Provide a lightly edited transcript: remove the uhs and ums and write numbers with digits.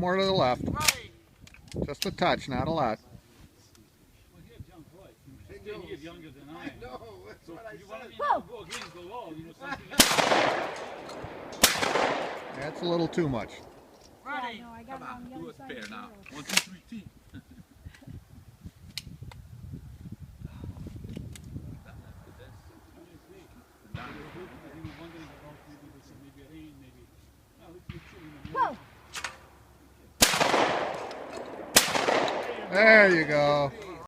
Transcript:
more to the left. Just a touch, not a lot. Well, he had jumped right. He was 10 years younger than I am. I know, that's So what I you want said. me to go against the law, you know, something That's a little too much. Ready? No, I got Come it on the on, do other us side fair of the now. arrow. 1, 2, 3, team. Whoa! There you go.